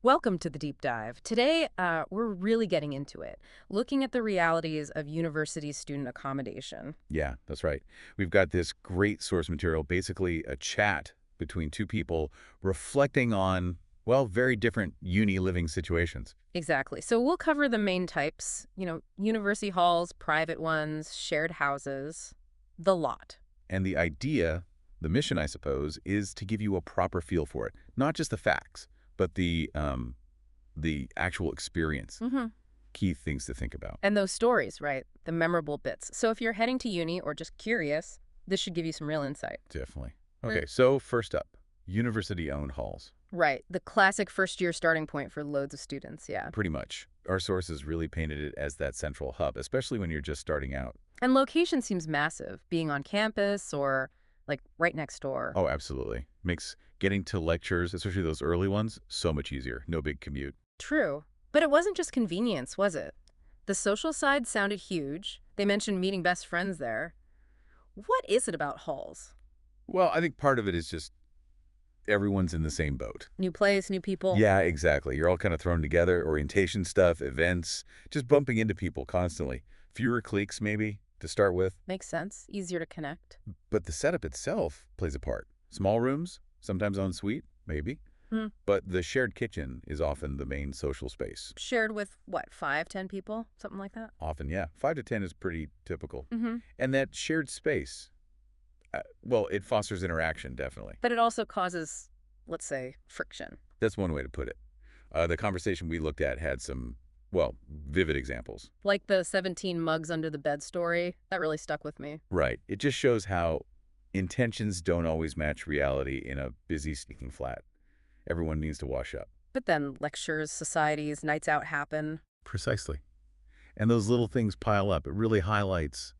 Welcome to the deep dive. Today, we're really getting into it, looking at the realities of university student accommodation. Yeah, that's right. We've got this great source material, basically a chat between two people reflecting on, well, very different uni living situations. Exactly. So we'll cover the main types, university halls, private ones, shared houses, the lot. And the idea, the mission, I suppose, is to give you a proper feel for it. Not just the facts, but the actual experience. hmm Key things to think about. And those stories, right? The memorable bits. So if you're heading to uni or just curious, this should give you some real insight. Definitely. Okay, so first up, university-owned halls. Right. The classic first-year starting point for loads of students, yeah. Pretty much. Our sources really painted it as that central hub, especially when you're just starting out. And location seems massive, being on campus or like right next door. Oh, absolutely. Makes getting to lectures, especially those early ones, so much easier. No big commute. True. But it wasn't just convenience, was it? The social side sounded huge. They mentioned meeting best friends there. What is it about halls? Well, I think part of it is just everyone's in the same boat. New place, new people. Yeah, exactly. You're all kind of thrown together, orientation stuff, events, just bumping into people constantly. Fewer cliques, maybe, to start with. Makes sense. Easier to connect. But the setup itself plays a part. Small rooms, sometimes en suite, maybe. Hmm. But the shared kitchen is often the main social space. Shared with, what, 5, 10 people? Something like that? Often, yeah. 5 to 10 is pretty typical. Mm-hmm. And that shared space, well, it fosters interaction, definitely. But it also causes, let's say, friction. That's one way to put it. The conversation we looked at had some, well, vivid examples. Like the 17 mugs under the bed story. That really stuck with me. Right. It just shows how intentions don't always match reality in a busy, sneaking flat. Everyone needs to wash up. But then lectures, societies, nights out happen. Precisely. And those little things pile up. It really highlights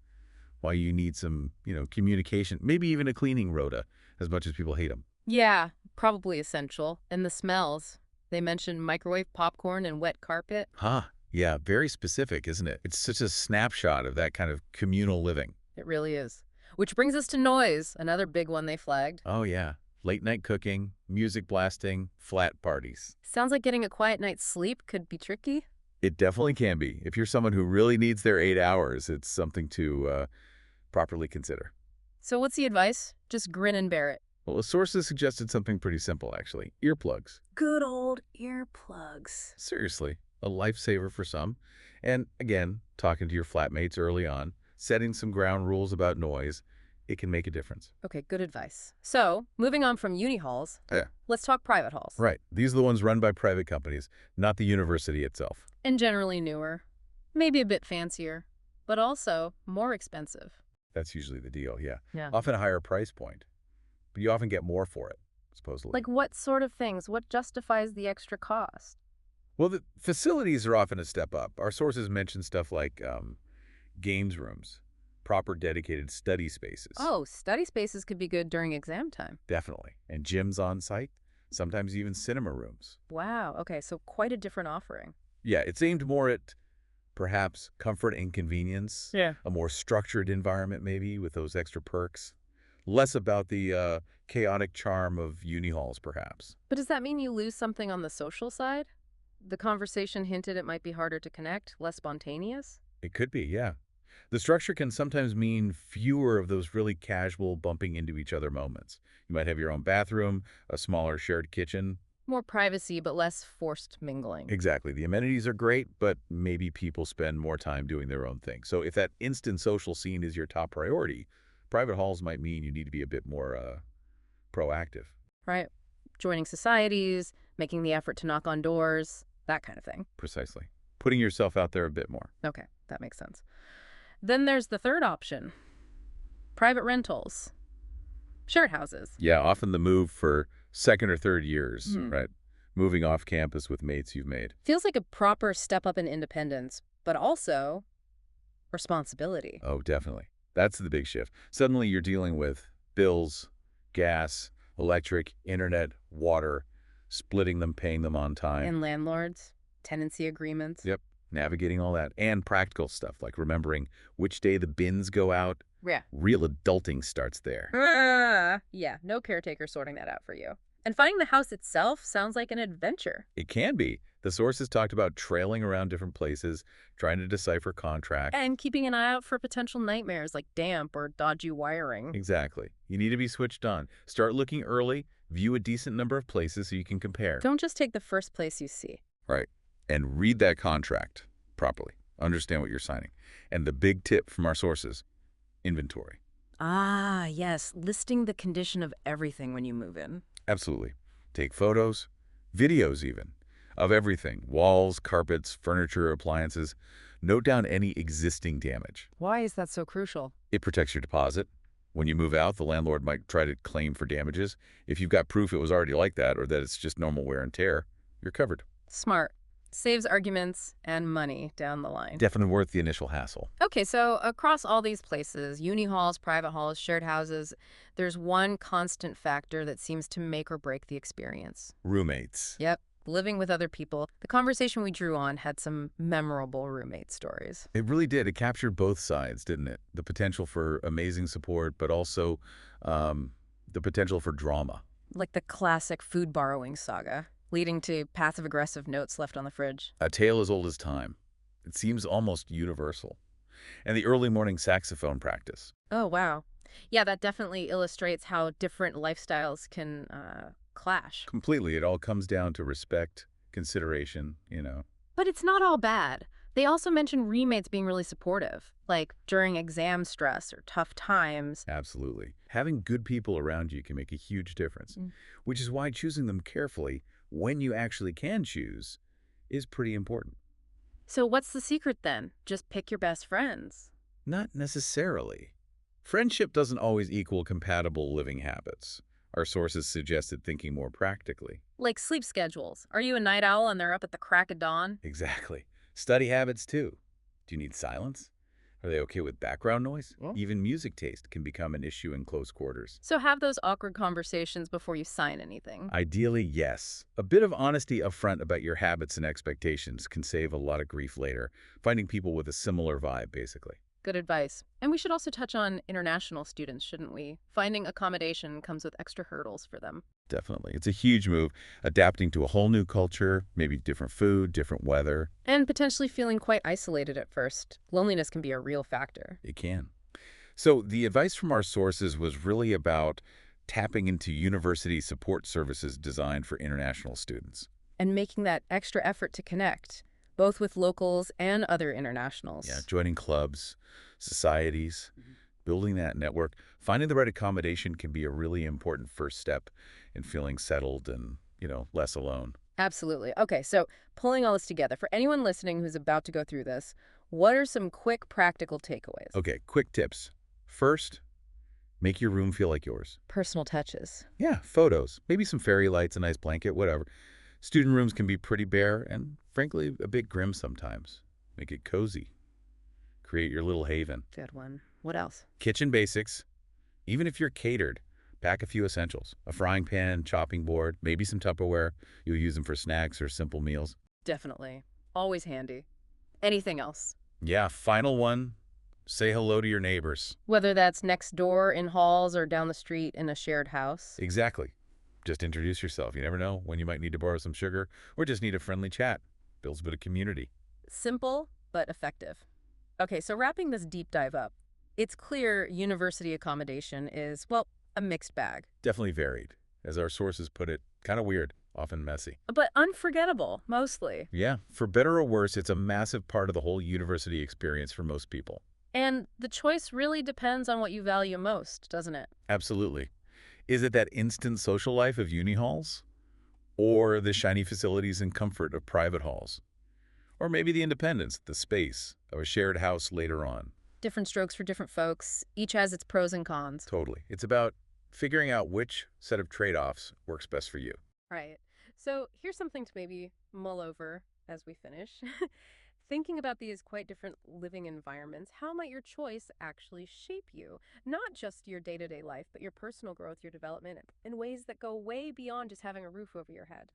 why you need some, communication, maybe even a cleaning rota, as much as people hate them. Yeah, probably essential. And the smells. They mentioned microwave popcorn and wet carpet. Huh. Yeah, very specific, isn't it? It's such a snapshot of that kind of communal living. It really is. Which brings us to noise, another big one they flagged. Oh, yeah. Late night cooking, music blasting, flat parties. Sounds like getting a quiet night's sleep could be tricky. It definitely can be. If you're someone who really needs their 8 hours, it's something to properly consider. So what's the advice? Just grin and bear it. Well, the sources suggested something pretty simple, actually. Earplugs. Good old earplugs. Seriously, a lifesaver for some. And again, talking to your flatmates early on, setting some ground rules about noise, it can make a difference. Okay, good advice. So, moving on from uni halls, Yeah. let's talk private halls. Right. These are the ones run by private companies, not the university itself. And generally newer. Maybe a bit fancier, but also more expensive. That's usually the deal, yeah. Yeah. Often a higher price point, but you often get more for it, supposedly. Like what sort of things? What justifies the extra cost? Well, the facilities are often a step up. Our sources mention stuff like games rooms, proper dedicated study spaces. Oh, study spaces could be good during exam time. Definitely. And gyms on site, sometimes even cinema rooms. Wow, okay, so quite a different offering. Yeah, it's aimed more at perhaps comfort and convenience, Yeah. a more structured environment maybe with those extra perks. Less about the chaotic charm of uni halls, perhaps. But does that mean you lose something on the social side? The conversation hinted it might be harder to connect, less spontaneous? It could be, yeah. The structure can sometimes mean fewer of those really casual bumping into each other moments. You might have your own bathroom, a smaller shared kitchen. More privacy, but less forced mingling. Exactly. The amenities are great, but maybe people spend more time doing their own thing. So if that instant social scene is your top priority, private halls might mean you need to be a bit more proactive. Right? Joining societies, making the effort to knock on doors, that kind of thing. Precisely. Putting yourself out there a bit more. Okay, that makes sense. Then there's the third option. Private rentals. Shared houses. Yeah, often the move for second or third years, Hmm. right? Moving off campus with mates you've made. Feels like a proper step up in independence, but also responsibility. Oh, definitely. That's the big shift. Suddenly you're dealing with bills, gas, electric, internet, water, splitting them, paying them on time. And landlords, tenancy agreements. Yep, navigating all that. And practical stuff like remembering which day the bins go out. Yeah. Real adulting starts there. Yeah, no caretaker sorting that out for you. And finding the house itself sounds like an adventure. It can be. The sources talked about trailing around different places, trying to decipher contract. And keeping an eye out for potential nightmares like damp or dodgy wiring. Exactly. You need to be switched on. Start looking early, view a decent number of places so you can compare. Don't just take the first place you see. Right. And read that contract properly. Understand what you're signing. And the big tip from our sources, inventory. Ah, yes, listing the condition of everything when you move in. Absolutely. Take photos, videos even, of everything. Walls, carpets, furniture, appliances. Note down any existing damage. Why is that so crucial? It protects your deposit. When you move out, the landlord might try to claim for damages. If you've got proof it was already like that or that it's just normal wear and tear, you're covered. Smart. Saves arguments and money down the line. Definitely worth the initial hassle. Okay, so across all these places, uni halls, private halls, shared houses, there's one constant factor that seems to make or break the experience. Roommates. Yep, living with other people. The conversation we drew on had some memorable roommate stories. It really did. It captured both sides, didn't it? The potential for amazing support, but also the potential for drama. Like the classic food borrowing saga, leading to passive-aggressive notes left on the fridge. A tale as old as time. It seems almost universal. And the early morning saxophone practice. Oh, wow. Yeah, that definitely illustrates how different lifestyles can clash. Completely. It all comes down to respect, consideration. But it's not all bad. They also mention roommates being really supportive, like during exam stress or tough times. Absolutely. Having good people around you can make a huge difference, Mm. which is why choosing them carefully, when you actually can choose, is pretty important. So what's the secret then? Just pick your best friends. Not necessarily. Friendship doesn't always equal compatible living habits. Our sources suggested thinking more practically. Like sleep schedules. Are you a night owl and they're up at the crack of dawn? Exactly. Study habits, too. Do you need silence? Are they okay with background noise? Well, Even music taste can become an issue in close quarters. so have those awkward conversations before you sign anything. Ideally, yes. A bit of honesty upfront about your habits and expectations can save a lot of grief later, finding people with a similar vibe, basically. Good advice. And we should also touch on international students, shouldn't we? Finding accommodation comes with extra hurdles for them. Definitely. It's a huge move, adapting to a whole new culture, maybe different food, different weather. And potentially feeling quite isolated at first. Loneliness can be a real factor. It can. So the advice from our sources was really about tapping into university support services designed for international students. And making that extra effort to connect, both with locals and other internationals. Yeah, joining clubs, societies, building that network. Finding the right accommodation can be a really important first step in feeling settled and less alone. Absolutely. Okay, so pulling all this together, for anyone listening who's about to go through this, what are some quick practical takeaways? Okay, quick tips. First, make your room feel like yours. Personal touches. Yeah, photos, maybe some fairy lights, a nice blanket, whatever. Student rooms can be pretty bare and, frankly, a bit grim sometimes. Make it cozy. Create your little haven. Good one. What else? Kitchen basics. Even if you're catered, pack a few essentials. A frying pan, chopping board, maybe some Tupperware. You'll use them for snacks or simple meals. Definitely. Always handy. Anything else? Yeah, final one. Say hello to your neighbors. Whether that's next door in halls or down the street in a shared house. Exactly. Just introduce yourself. You never know when you might need to borrow some sugar or just need a friendly chat. Builds a bit of community. Simple, but effective. Okay, so wrapping this deep dive up, it's clear university accommodation is, well, a mixed bag. Definitely varied. As our sources put it, kind of weird, often messy. But unforgettable, mostly. Yeah, for better or worse, it's a massive part of the whole university experience for most people. And the choice really depends on what you value most, doesn't it? Absolutely. Is it that instant social life of uni halls? Or the shiny facilities and comfort of private halls? Or maybe the independence, the space of a shared house later on? Different strokes for different folks. Each has its pros and cons. Totally. It's about figuring out which set of trade-offs works best for you. Right. So here's something to maybe mull over as we finish. Thinking about these quite different living environments, how might your choice actually shape you? Not just your day-to-day life, but your personal growth, your development, in ways that go way beyond just having a roof over your head.